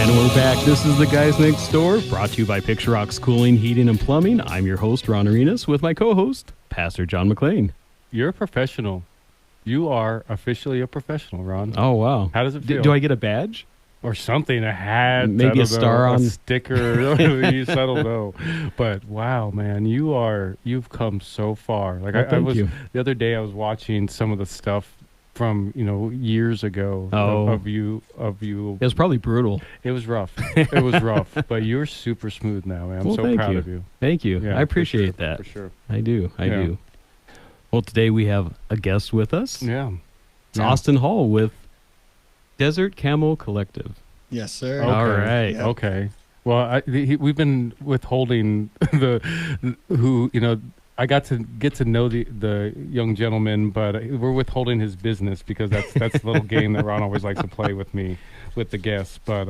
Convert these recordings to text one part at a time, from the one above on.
And we're back. This is The Guys Next Door, brought to you by Picture Rocks Cooling, Heating, and Plumbing. I'm your host, Ron Arenas, with my co-host, Pastor John McLean. You're a professional. You are officially a professional, Ron. Oh, wow. How does it feel? Do I get a badge? Or something, a hat, Maybe a star on a sticker. I don't know. But wow, man, you've come so far. Like Well, I thank was you. the other day, I was watching some of the stuff from years ago of you. It was probably brutal. It was rough. It was rough. But you're super smooth now, man. I'm Well, so thank proud you. of you. Thank you. Yeah, I appreciate for that. for sure. I do. I Yeah. do. Well, today we have a guest with us. Yeah. It's Austin Hall with Desert Camo Collective. Yes, sir. Okay. All right. Yeah. Okay. Well, we've been withholding I got to get to know the young gentleman, but we're withholding his business because that's the little game that Ron always likes to play with me, with the guests. But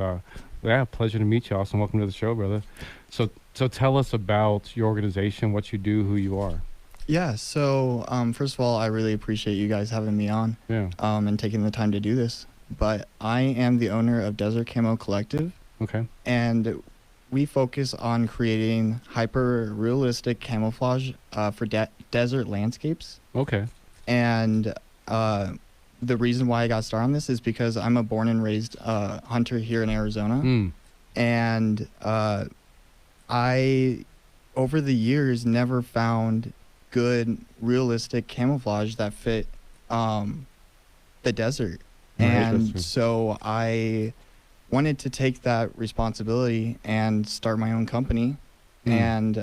yeah, pleasure to meet you, Austin. Welcome to the show, brother. So tell us about your organization, what you do, who you are. Yeah. So, first of all, I really appreciate you guys having me on, Yeah. and taking the time to do this. But I am the owner of Desert Camo Collective, Okay. and we focus on creating hyper-realistic camouflage for desert landscapes. Okay. And the reason why I got started on this is because I'm a born and raised hunter here in Arizona. Mm. And I, over the years, never found good, realistic camouflage that fit the desert. Right, And that's true. so I wanted to take that responsibility and start my own company. Mm. And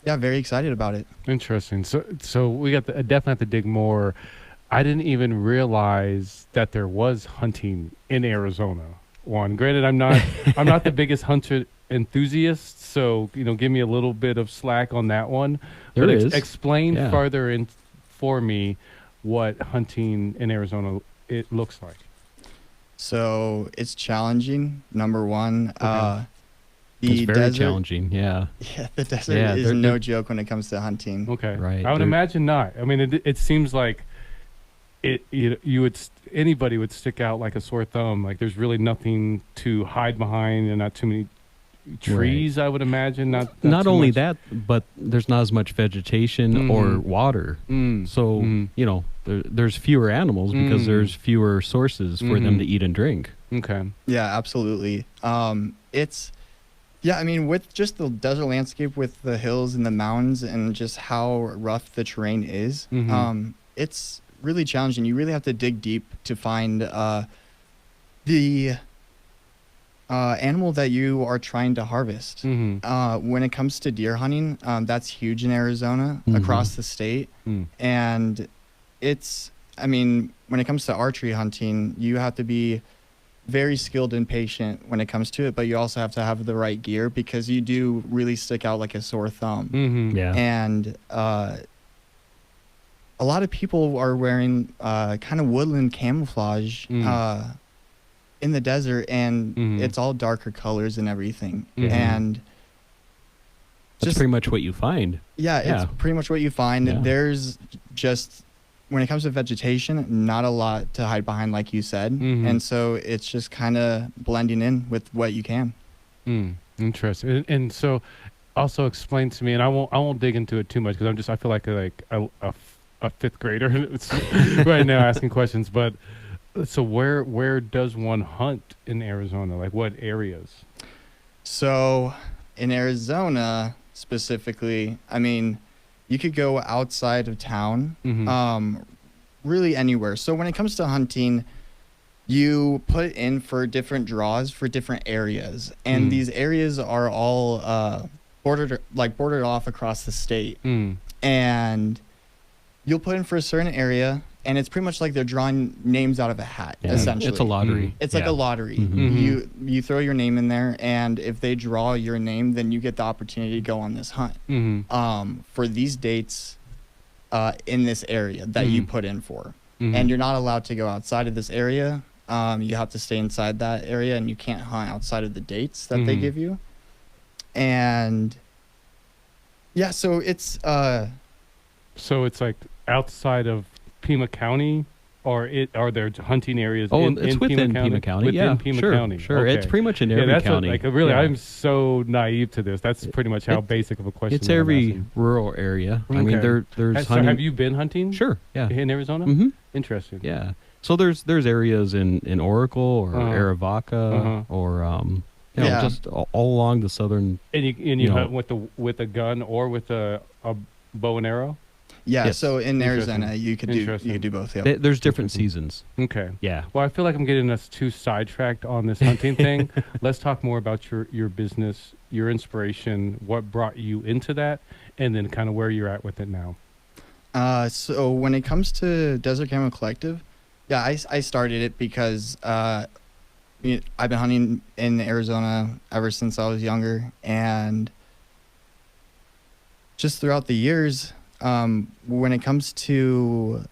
yeah, very excited about it. Interesting. So we got definitely have to dig more. I didn't even realize that there was hunting in Arizona. Granted, I'm not the biggest hunter enthusiast, so give me a little bit of slack on that one. There But is. Explain Yeah. further for me what hunting in Arizona it looks like. So it's challenging. Number one, Okay. the It's very desert. challenging. Yeah. Yeah, the desert Yeah, is they're- no joke when it comes to hunting. Okay. Right. I would imagine not. I mean, it seems like you would anybody would stick out like a sore thumb. Like there's really nothing to hide behind, and not too many trees. I would imagine not. Not too only much. that, but there's not as much vegetation or Mhm. water. Mm. So, Mhm. there's fewer animals because Mm. there's fewer sources for them Mhm. to eat and drink. Okay. Yeah, absolutely. Yeah, I mean, with just the desert landscape with the hills and the mountains and just how rough the terrain is, Mhm. it's really challenging. You really have to dig deep to find the animal that you are trying to harvest. Mm-hmm. When it comes to deer hunting, that's huge in Arizona, Mhm. across the state. Mm. And when it comes to archery hunting, you have to be very skilled and patient when it comes to it, but you also have to have the right gear because you do really stick out like a sore thumb. Mm-hmm. Yeah. And a lot of people are wearing kind of woodland camouflage Mm. in the desert, and Mhm. it's all darker colors and everything. Mhm. And That's just pretty much what you find. yeah, Yeah. it's pretty much what you find. Yeah. There's just, when it comes to vegetation, not a lot to hide behind, like you said. Mhm. And so it's just kind of blending in with what you can. Interesting. And so, also explain to me, and I won't dig into it too much because I feel like a fifth grader right now asking questions. But so where does one hunt in Arizona? Like what areas? So in Arizona specifically, you could go outside of town, Mhm. really anywhere. So when it comes to hunting, you put in for different draws for different areas, and Mm. these areas are all bordered off across the state. Mm. And you'll put in for a certain area, and it's pretty much like they're drawing names out of a hat, Yeah. essentially. It's a lottery. It's like Yeah. a lottery. Mhm. You throw your name in there, and if they draw your name, then you get the opportunity to go on this hunt Mm-hmm. for these dates in this area that you Mhm. put in for. Mm-hmm. And you're not allowed to go outside of this area. You have to stay inside that area, and you can't hunt outside of the dates that they Mhm. give you. And yeah, so it's So it's like outside of Pima County Or are there hunting areas Oh, in it's Pima within County? Pima County. Within Yeah, Pima sure, County. sure. It's Okay. pretty much in Yeah, every that's county. really, Yeah. I'm so naive to this. That's pretty much how basic of a question. It's that I'm every asking. rural area. I mean, Okay. there's So hunting. have you been hunting? Sure. Yeah. In Arizona? Mm-hmm. Interesting. Yeah. So there's areas in Oracle or Arivaca or Yeah. just all along the southern. And you You know- hunt with a gun or with a bow and arrow? Yeah, Yes. so in Arizona, Interesting. you could do both. Yeah. There's different seasons. Okay. Yeah. Well, I feel like I'm getting us too sidetracked on this hunting thing. Let's talk more about your business, your inspiration, what brought you into that, and then kind of where you're at with it now. So when it comes to Desert Camo Collective, yeah, I started it because I've been hunting in Arizona ever since I was younger, and just throughout the years, when it comes to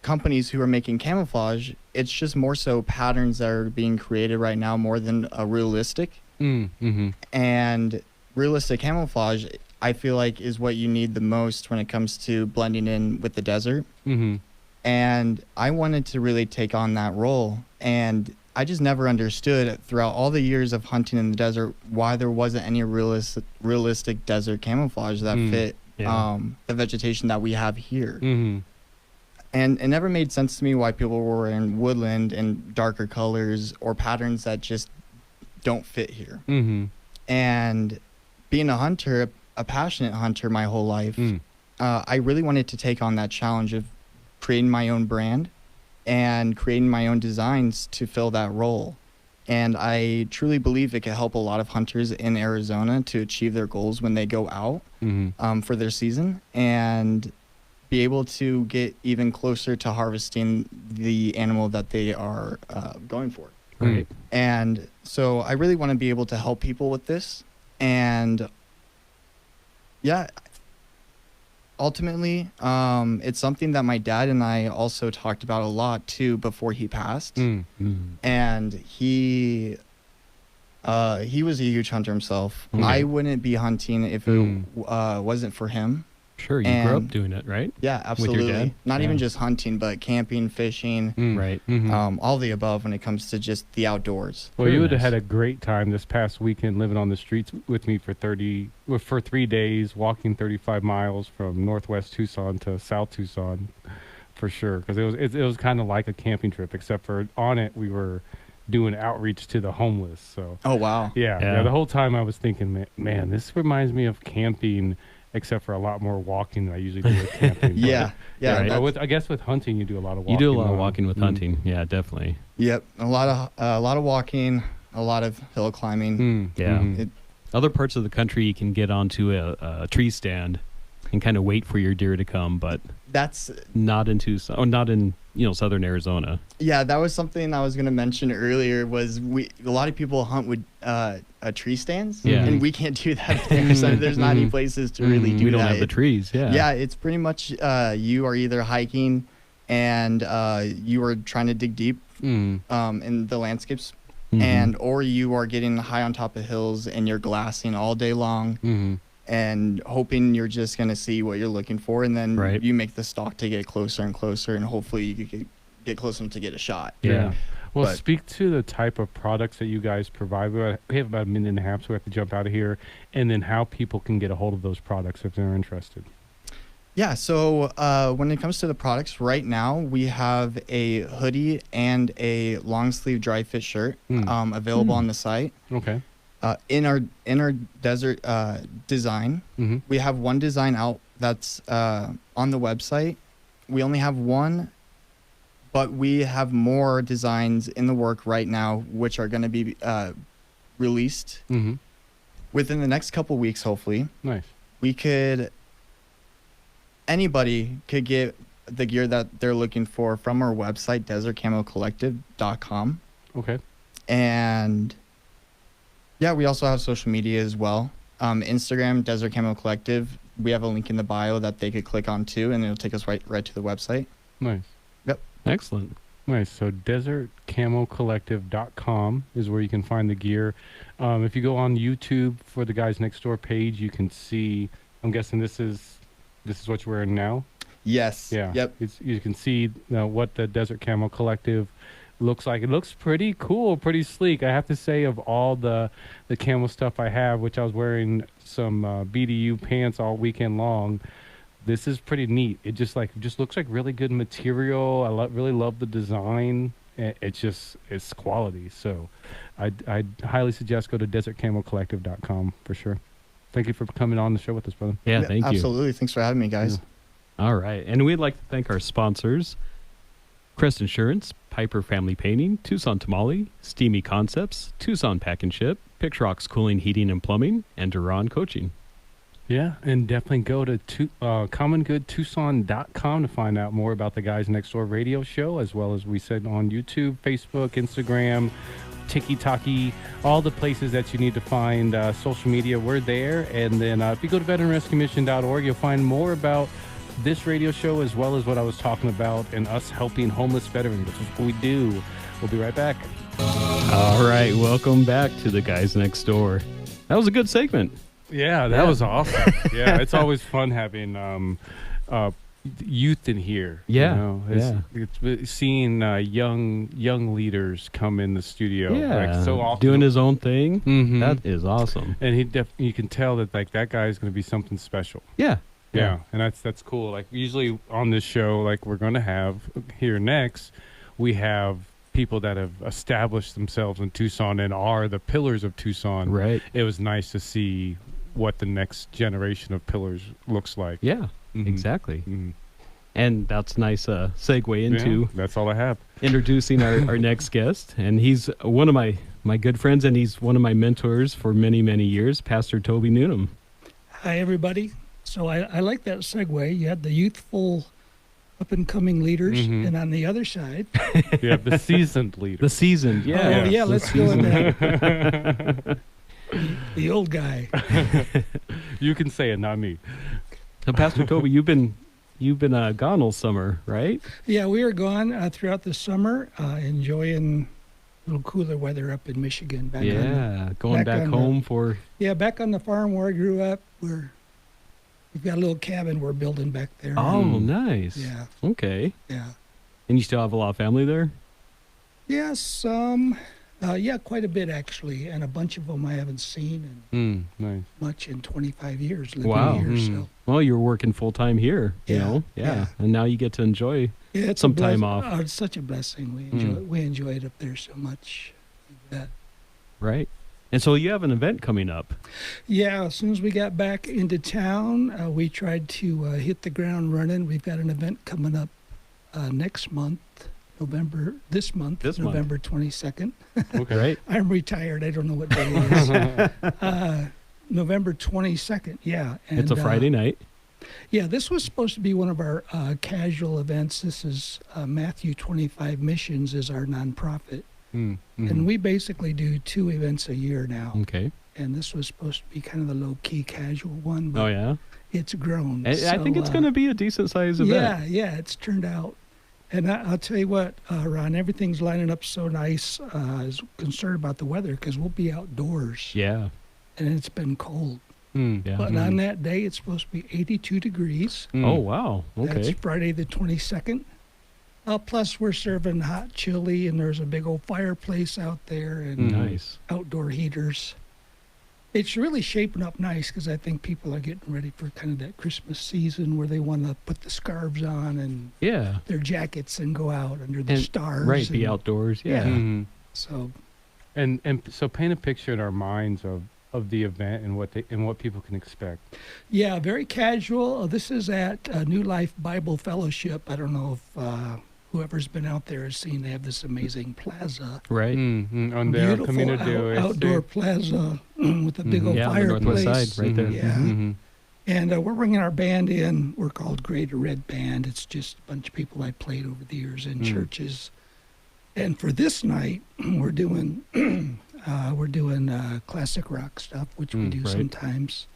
companies who are making camouflage, it's just more so patterns that are being created right now more than a realistic. Mm-hmm. And realistic camouflage, I feel like, is what you need the most when it comes to blending in with the desert. Mm-hmm. And I wanted to really take on that role. And I just never understood throughout all the years of hunting in the desert why there wasn't any realistic desert camouflage that fit Yeah. the vegetation that we have here. Mm-hmm. And it never made sense to me why people were in woodland and darker colors or patterns that just don't fit here. Mm-hmm. And being a hunter, a passionate hunter my whole life, I really wanted to take on that challenge of creating my own brand and creating my own designs to fill that role. And I truly believe it could help a lot of hunters in Arizona to achieve their goals when they go out for their season and be able to get even closer to harvesting the animal that they are going for. Right. And so I really want to be able to help people with this. And yeah, ultimately, it's something that my dad and I also talked about a lot too before he passed. Mm-hmm. And he was a huge hunter himself. Okay. I wouldn't be hunting if it wasn't for him. Sure. You grew up And- doing it, right? Yeah, With absolutely. your dad? Not Yeah. even just hunting, but camping, fishing, Right. Mm-hmm. all the above when it comes to just the outdoors. Well, Very you would have nice. had a great time this past weekend living on the streets with me for 3 days, walking 35 miles from Northwest Tucson to South Tucson, for sure. Because it was kind of like a camping trip, except for on it we were doing outreach to the homeless. So Oh, wow. yeah. The whole time I was thinking, man, this reminds me of camping, except for a lot more walking than I usually do with camping. But- Yeah. Yeah. Right. But I guess with hunting you do a lot of walking. You do a lot of around. walking with hunting. Yeah, definitely. Yep. A lot of walking, a lot of hill climbing. Yeah. Mhm. Other parts of the country, you can get onto a tree stand and kind of wait for your deer to come, but That's not in Tucson, or not in southern Arizona. yeah. That was something I was gonna mention earlier. Was a lot of people hunt with tree stands, Yeah. and we can't do that there. So there's not any places to really do We don't that. have the trees. Yeah. Yeah, it's pretty much you are either hiking and you are trying to dig deep in the landscapes, Mhm. and or you are getting high on top of hills and you're glassing all day long Mm-hmm. and hoping you're just going to see what you're looking for, and then Right. you make the stalk to get closer and closer, and hopefully you can get close enough to get a shot. Yeah. Well, But- speak to the type of products that you guys provide. We have about a minute and a half, so we have to jump out of here. And then how people can get a hold of those products if they're interested. Yeah, so when it comes to the products, right now we have a hoodie and a long sleeve dry fit shirt available on the site. Okay. In our desert design, Mm-hmm. we have one design out that's on the website. We only have one, but we have more designs in the work right now, which are going to be released Mm-hmm. within the next couple weeks. Hopefully, Nice. anybody could get the gear that they're looking for from our website, desertcamocollective.com. Okay. And yeah, we also have social media as well. Instagram, Desert Camo Collective. We have a link in the bio that they could click on too, and it'll take us right to the website. Nice. Excellent. Nice. So desertcamocollective.com is where you can find the gear. If you go on YouTube for the Guys Next Door page, you can see, I'm guessing this is what you're wearing now. Yes. Yeah. Yep. You can see what the Desert Camo Collective looks like. It looks pretty cool, pretty sleek. I have to say, of all the camo stuff I have, which I was wearing some BDU pants all weekend long, this is pretty neat. It just looks like really good material. I really love the design. It's quality. So I'd highly suggest go to desertcamocollective.com for sure. Thank you for coming on the show with us, brother. Yeah, thank you. Absolutely. Thanks for having me, guys. All right. And we'd like to thank our sponsors, Crest Insurance, Piper Family Painting, Tucson Tamale, Steamy Concepts, Tucson Pack and Ship, Picture Rocks Cooling, Heating and Plumbing, and Duran Coaching. Yeah, and definitely go to commongoodtucson.com to find out more about the Guys Next Door radio show, as well as we said on YouTube, Facebook, Instagram, Tiki-Taki, all the places that you need to find social media. We're there. And then if you go to veteranrescuemission.org, you'll find more about this radio show, as well as what I was talking about and us helping homeless veterans, which is what we do. We'll be right back. All right. Welcome back to the Guys Next Door. That was a good segment. Yeah, that was awesome. Yeah, it's always fun having youth in here. Yeah, you know? It's seeing young leaders come in the studio. Yeah, like, so often doing his own thing. Mhm. That is awesome. And you can tell that like that guy is going to be something special. Yeah. Yeah, and that's cool. Like usually on this show, like we're going to have here next, we have people that have established themselves in Tucson and are the pillars of Tucson. Right. It was nice to see what the next generation of pillars looks like. Yeah, Mhm. exactly. Mhm. And that's a nice segue into Yeah, that's all I have. introducing our next guest. And he's one of my good friends, and he's one of my mentors for many, many years, Pastor Toby Noonan. Hi, everybody. So I like that segue. You had the youthful up-and-coming leaders, Mhm. and on the other side... Yeah, the seasoned leader. The seasoned, yeah. Oh, yeah, The let's go with seasoned. that. The old guy. You can say it, not me. So, Pastor Toby, you've been gone all summer, right? Yeah, we were gone throughout the summer, enjoying a little cooler weather up in Michigan. Going back on home for... back on the farm where I grew up. We've got a little cabin we're building back there. Oh, nice. Yeah, Okay. yeah. And you still have a lot of family there? Yeah, quite a bit actually, and a bunch of them I haven't seen Nice. much in 25 years living Wow. here. Mm. So Well, you're working full-time here, you Yeah, know? yeah. And now you get to enjoy... yeah, it's Some a time off. Oh, it's such a blessing. We enjoy it up there so much. That Right. And so you have an event coming up. yeah, as soon as we got back into town, we tried to hit the ground running. We've got an event coming up next month, November 22nd. Okay. Right? I'm retired. I don't know what day it is. November 22nd. Yeah. And, It's a Friday night. Yeah, this was supposed to be one of our casual events. This is Matthew 25 Missions is our nonprofit. And we basically do 2 events a year now. Okay. And this was supposed to be kind of the low-key casual one, but Oh, yeah? it's grown. I think it's going to be a decent-sized event. Yeah, it's turned out. And I'll tell you what, Ron, everything's lining up so nice. I was concerned about the weather because we'll be outdoors. Yeah. And it's been cold. Yeah. But on that day, it's supposed to be 82 degrees. Oh, wow. That's Okay. Friday the 22nd. Plus, we're serving hot chili, and there's a big old fireplace out there and Nice. outdoor heaters. It's really shaping up nice because I think people are getting ready for kind of that Christmas season where they want to put the scarves on and Yeah. their jackets and go out under the And- stars. Right, be and- outdoors. Yeah. Yeah. Mhm. So, And so paint a picture in our minds of the event and what people can expect. yeah, very casual. This is at New Life Bible Fellowship. I don't know if whoever's been out there has seen they have this amazing plaza. Right. On their Beautiful community outdoor plaza with a big old Yeah, on the fireplace. northwest side, right there. Yeah. Mm-hmm. And we're bringing our band in. We're called Greater Red Band. It's just a bunch of people I played over the years in churches. And for this night, we're doing classic rock stuff, which we do right. sometimes,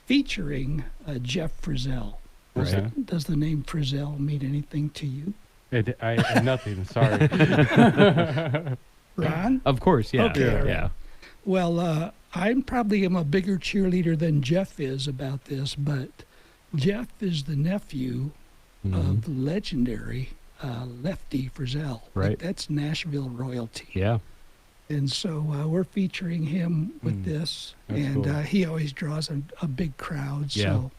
featuring Jeff Frizzell. Right. Does the name Frizzell mean anything to you, I nothing. Sorry. Ron? Of course, yeah. Okay, all right. Yeah. Well, I'm probably am a bigger cheerleader than Jeff is about this, but Jeff is the nephew of legendary Lefty Frizzell. Right. Like, that's Nashville royalty. Yeah. And so we're featuring him with this, That's and cool. he always draws a big crowd. Yeah. So,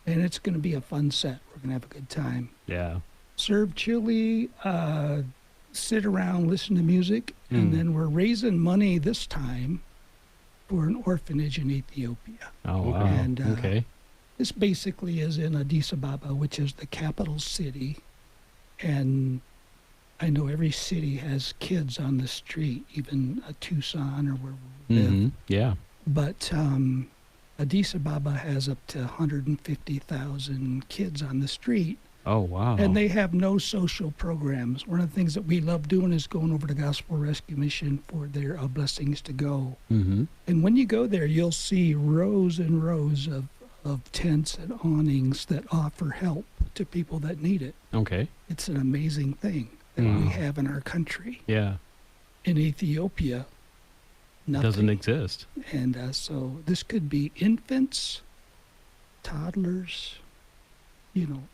and it's going to be a fun set. We're going to have a good time. Yeah. Serve chili, sit around, listen to music, and then we're raising money this time for an orphanage in Ethiopia. Oh, wow. And, okay. This basically is in Addis Ababa, which is the capital city, and I know every city has kids on the street, even Tucson or where we live. Yeah. But Addis Ababa has up to 150,000 kids on the street, Oh, wow. and they have no social programs. One of the things that we love doing is going over to Gospel Rescue Mission for their Blessings to Go. And when you go there, you'll see rows and rows of tents and awnings that offer help to people that need it. Okay. It's an amazing thing that we have in our country. Yeah. In Ethiopia, nothing. Doesn't exist. And so this could be infants, toddlers,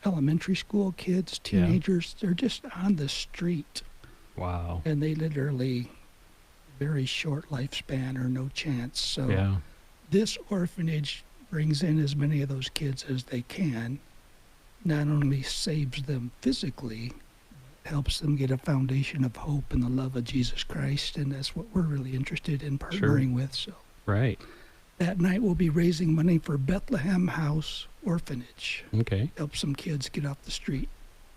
elementary school kids, teenagers. They're just on the street, Wow. and they literally very short lifespan or no chance. So Yeah. this orphanage brings in as many of those kids as they can. Not only saves them physically, helps them get a foundation of hope and the love of Jesus Christ, and that's what we're really interested in partnering with. So Right. that night we'll be raising money for Bethlehem House Orphanage. Okay. Help some kids get off the street.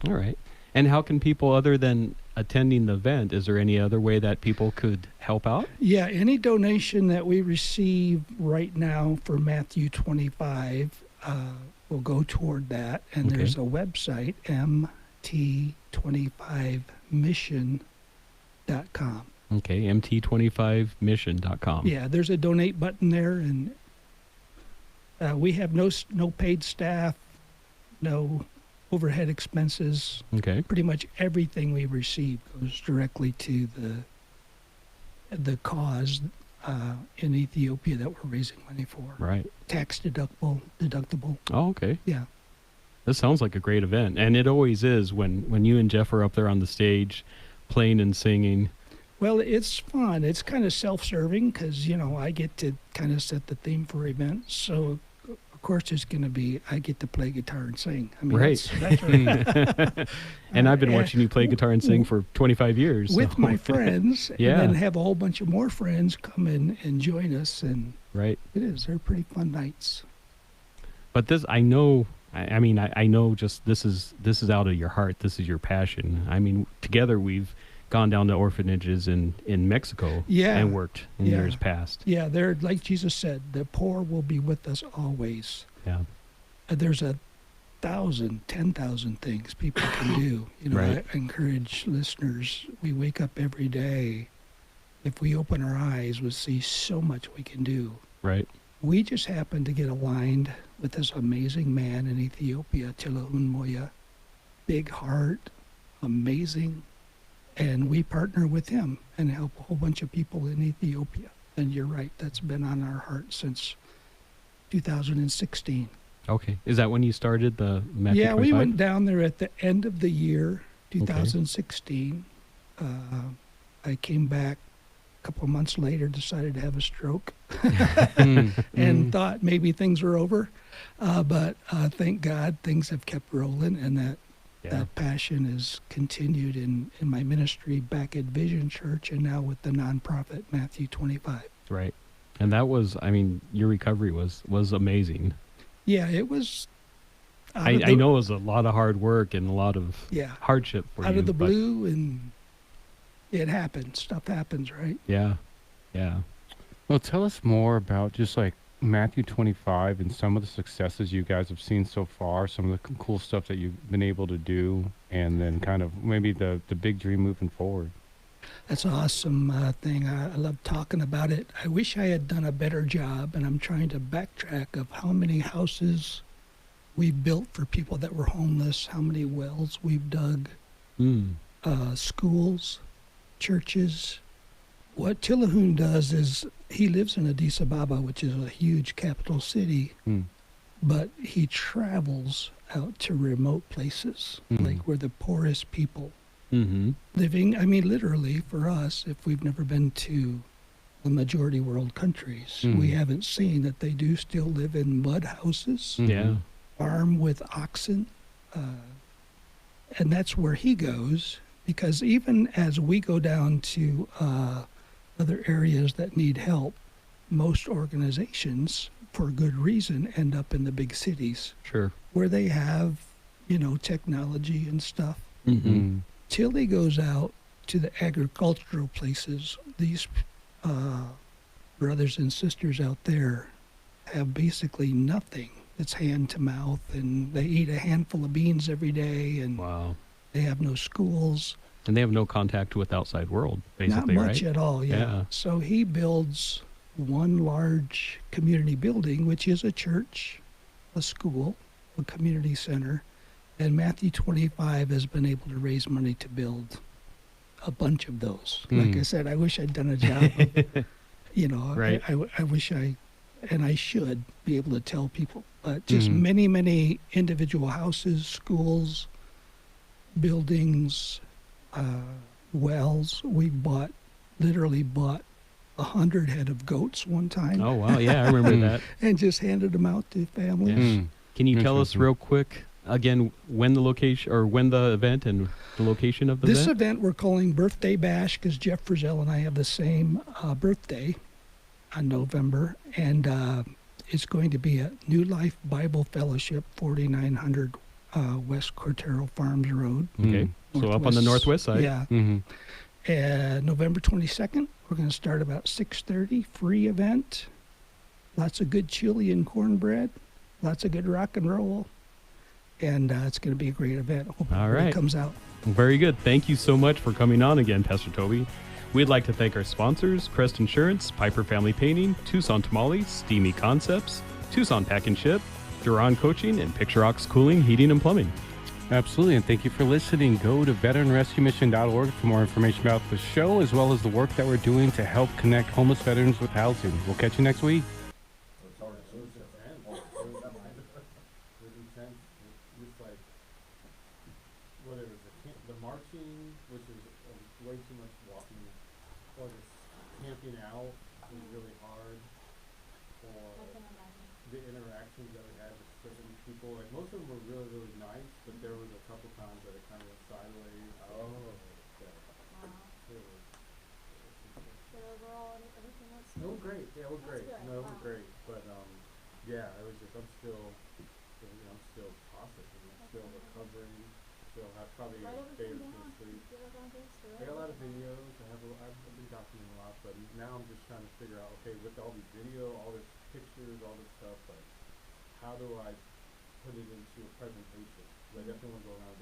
All right. And how can people, other than attending the event, is there any other way that people could help out? Yeah, any donation that we receive right now for Matthew 25 will go toward that. And Okay. there's a website, mt25mission.com. Okay. mt25mission.com. Yeah, there's a donate button there, and we have no paid staff, no overhead expenses. Okay. Pretty much everything we receive goes directly to the cause in Ethiopia that we're raising money for. Right. Tax deductible. Oh, okay. Yeah. This sounds like a great event. And it always is when you and Jeff are up there on the stage playing and singing. Well, it's fun. It's kind of self-serving because, I get to kind of set the theme for events. So, of course, it's going to be, I get to play guitar and sing. I mean, Right. That's right. And I've been watching you play guitar and sing for 25 years. With so- my friends. Yeah. And then have a whole bunch of more friends come in and join us. And Right. they're pretty fun nights. But this, I know, I mean, I know just this is out of your heart. This is your passion. I mean, together we've gone down to orphanages in Mexico and worked in years past. Yeah, they're, like Jesus said, the poor will be with us always. Yeah. There's 10,000 things people can do. Right. I encourage listeners, we wake up every day. If we open our eyes, we'll see so much we can do. Right. We just happened to get aligned with this amazing man in Ethiopia, Chilahun Moya. Big heart, amazing. And we partner with him and help a whole bunch of people in Ethiopia. And you're right, that's been on our heart since 2016. Okay. Is that when you started the Matthew Yeah, 25? we went down there at the end of the year, 2016. I came back a couple of months later, decided to have a stroke, and thought maybe things were over. But thank God things have kept rolling, and that passion is continued in my ministry back at Vision Church and now with the nonprofit Matthew 25. Right. And that was, I mean, your recovery was amazing. Yeah, it was. I know it was a lot of hard work and a lot of hardship for you. Out of the blue, and it happens. Stuff happens, right? Yeah. Yeah. Well, tell us more about just like Matthew 25 and some of the successes you guys have seen so far, some of the cool stuff that you've been able to do, and then kind of maybe the big dream moving forward. That's an awesome thing. I love talking about it. I wish I had done a better job, and I'm trying to backtrack of how many houses we built for people that were homeless, how many wells we've dug, schools, churches. What Chilahun does is he lives in Addis Ababa, which is a huge capital city, but he travels out to remote places, like where the poorest people living. I mean, literally for us, if we've never been to the majority world countries, we haven't seen that they do still live in mud houses, farm with oxen. And that's where he goes, because even as we go down to other areas that need help, most organizations, for good reason, end up in the big cities. Sure. Where they have, technology and stuff. Till he goes out to the agricultural places, these brothers and sisters out there have basically nothing. It's hand to mouth, and they eat a handful of beans every day, and they have no schools. And they have no contact with the outside world, basically, Not much right? at all, yeah. So he builds one large community building, which is a church, a school, a community center, and Matthew 25 has been able to raise money to build a bunch of those. Like I said, I wish I'd done a job of, Right. I wish and I should be able to tell people, but just many, many individual houses, schools, buildings, wells. We literally bought 100 head of goats one time. Oh, wow. Yeah, I remember that. And just handed them out to families. Can you tell us real quick, again, when the location, or when the event and the location of the This event? event we're calling Birthday Bash because Jeff Frizzell and I have the same birthday on November. And it's going to be at New Life Bible Fellowship, 4900 West Cortero Farms Road. Okay. So up on the northwest side. Yeah. And November 22nd, we're going to start about 6:30, free event. Lots of good chili and cornbread. Lots of good rock and roll. And it's going to be a great event. Hope everybody comes out. Very good. Thank you so much for coming on again, Pastor Toby. We'd like to thank our sponsors, Crest Insurance, Piper Family Painting, Tucson Tamale, Steamy Concepts, Tucson Pack and Ship, Duran Coaching, and Picture Rocks Cooling, Heating, and Plumbing. Absolutely, and thank you for listening. Go to veteranrescuemission.org for more information about the show, as well as the work that we're doing to help connect homeless veterans with housing. We'll catch you next week. The marching, which is way too much walking, or just camping out was really hard. Or the interactions that we had with certain people, like most of them were really, really nice, but there was a couple times that it kind of went sideways. But overall, everything was It was great. Yeah, it was great. good. No, it was Wow. great. But yeah, it was just I'm still processing. I'm still recovering. Still have probably Write a day or everything two of down. sleep. Get it on this, I got a lot of videos. I've been documenting a lot, but now I'm just trying to figure out, okay, with all these video, all this pictures, all this stuff, like, how do I put it into a presentation? So I definitely want to go around